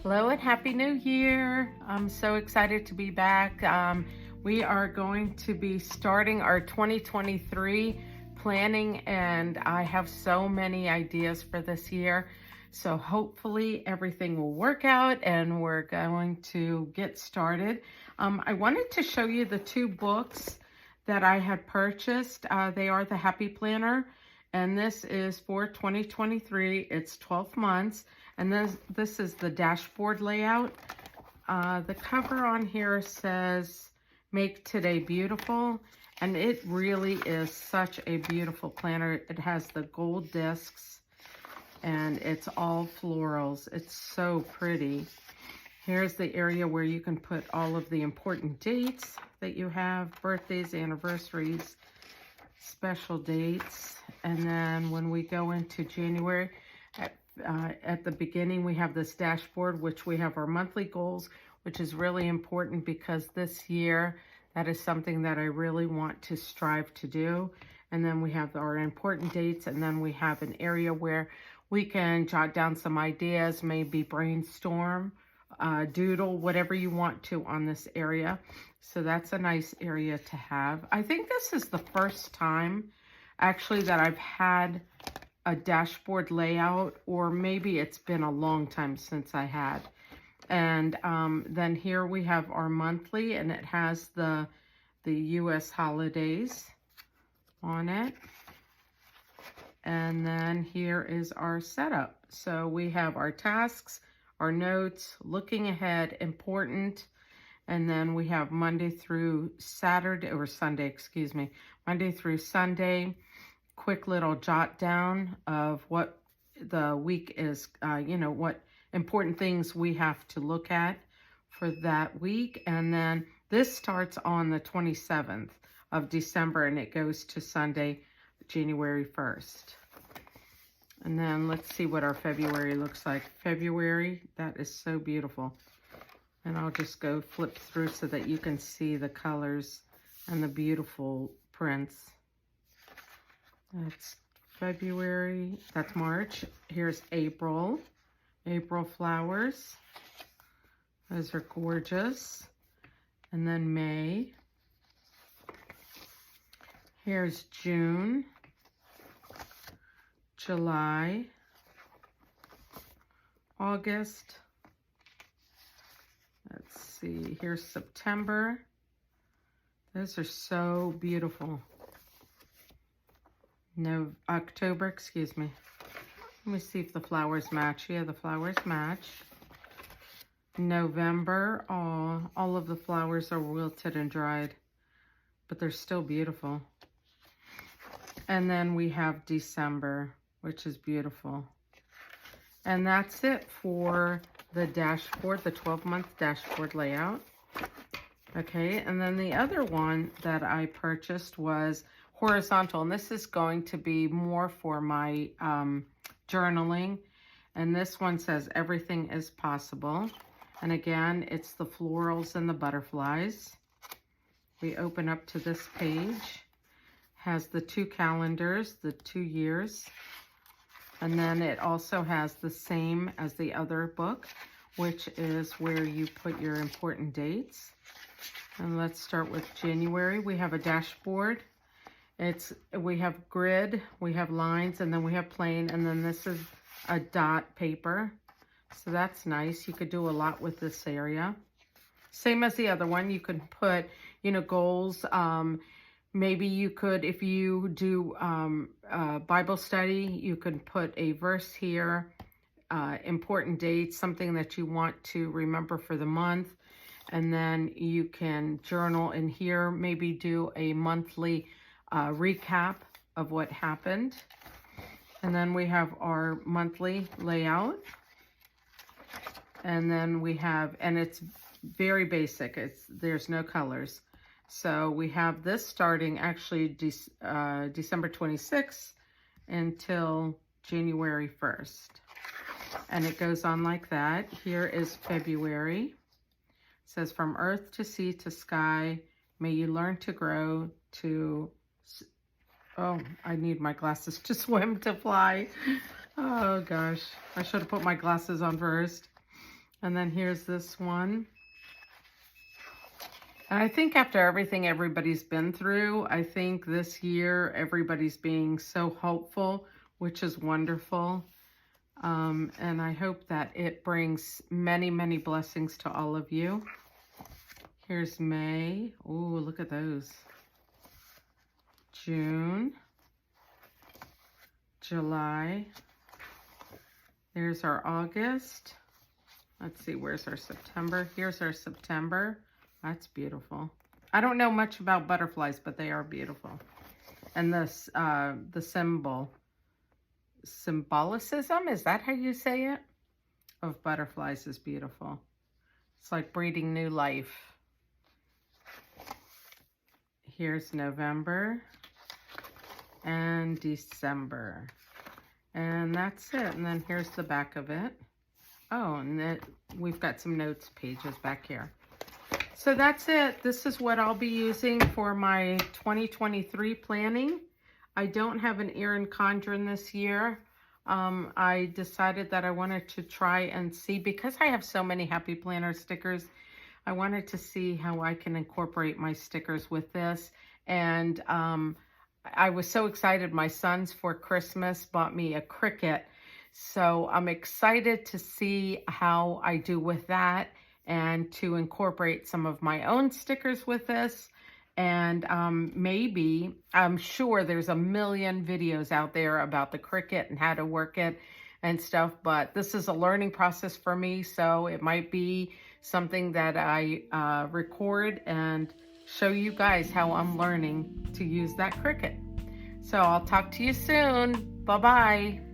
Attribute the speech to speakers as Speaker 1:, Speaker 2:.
Speaker 1: Hello and Happy New Year. I'm so excited to be back. We are going to be starting our 2023 planning, and I have so many ideas for this year. So hopefully everything will work out and we're going to get started. I wanted to show you the two books that I had purchased. They are the Happy Planner, and this is for 2023. It's 12 months. And this is the dashboard layout. The cover on here says, "Make Today Beautiful." And it really is such a beautiful planner. It has the gold discs and it's all florals. It's so pretty. Here's the area where you can put all of the important dates that you have, birthdays, anniversaries, special dates. And then when we go into January, at the beginning, we have this dashboard, which we have our monthly goals, which is really important because this year, that is something that I really want to strive to do. And then we have our important dates, and then we have an area where we can jot down some ideas, maybe brainstorm, doodle, whatever you want to on this area. So that's a nice area to have. I think this is the first time actually that I've had a dashboard layout, or maybe it's been a long time since I had. And then here we have our monthly, and it has the US holidays on it. And then here is our setup. So we have our tasks, our notes, looking ahead, important, and then we have Monday through Saturday, or Sunday, excuse me, Monday through Sunday. Quick little jot down of what the week is, what important things we have to look at for that week. And then this starts on the 27th of December and it goes to Sunday, January 1st. And then let's see what our February looks like. February, that is so beautiful. And I'll just go flip through so that you can see the colors and the beautiful prints. That's February, that's March. Here's April, April flowers. Those are gorgeous. And then May. Here's June, July, August. Let's see, here's September. Those are so beautiful. No, October, excuse me. Let me see if the flowers match. Yeah, the flowers match. November, oh, all of the flowers are wilted and dried, but they're still beautiful. And then we have December, which is beautiful. And that's it for the dashboard, the 12-month dashboard layout. Okay, and then the other one that I purchased was horizontal, and this is going to be more for my journaling. And this one says everything is possible. And again, it's the florals and the butterflies. We open up to this page. Has the two calendars, the 2 years. And then it also has the same as the other book, which is where you put your important dates. And let's start with January. We have a dashboard. We have grid, we have lines, and then we have plain, and then this is a dot paper. So that's nice. You could do a lot with this area. Same as the other one. You could put, goals. Maybe you could, if you do Bible study, you could put a verse here, important dates, something that you want to remember for the month. And then you can journal in here, maybe do a monthly recap of what happened. And then we have our monthly layout. And then we have, and it's very basic. There's no colors. So we have this starting actually December 26th until January 1st. And it goes on like that. Here is February. It says, from earth to sea to sky, may you learn to grow to, oh, I need my glasses to swim, to fly. Oh gosh, I should have put my glasses on first. And then here's this one. And I think after everything everybody's been through, I think this year everybody's being so hopeful, which is wonderful. And I hope that it brings many, many blessings to all of you. Here's May. Oh, look at those. June. July. There's our August. Let's see, where's our September? Here's our September. That's beautiful. I don't know much about butterflies, but they are beautiful. And this, the symbolicism, is that how you say it? Of butterflies is beautiful. It's like breathing new life. Here's November and December. And that's it. And then here's the back of it. Oh, and we've got some notes pages back here. So that's it. This is what I'll be using for my 2023 planning. I don't have an Erin Condren this year. I decided that I wanted to try and see, because I have so many Happy Planner stickers, I wanted to see how I can incorporate my stickers with this. And I was so excited. My sons for Christmas bought me a Cricut. So I'm excited to see how I do with that and to incorporate some of my own stickers with this. And maybe, I'm sure there's a million videos out there about the Cricut and how to work it and stuff, but this is a learning process for me. So it might be something that I record and show you guys how I'm learning to use that Cricut. So I'll talk to you soon. Bye-bye.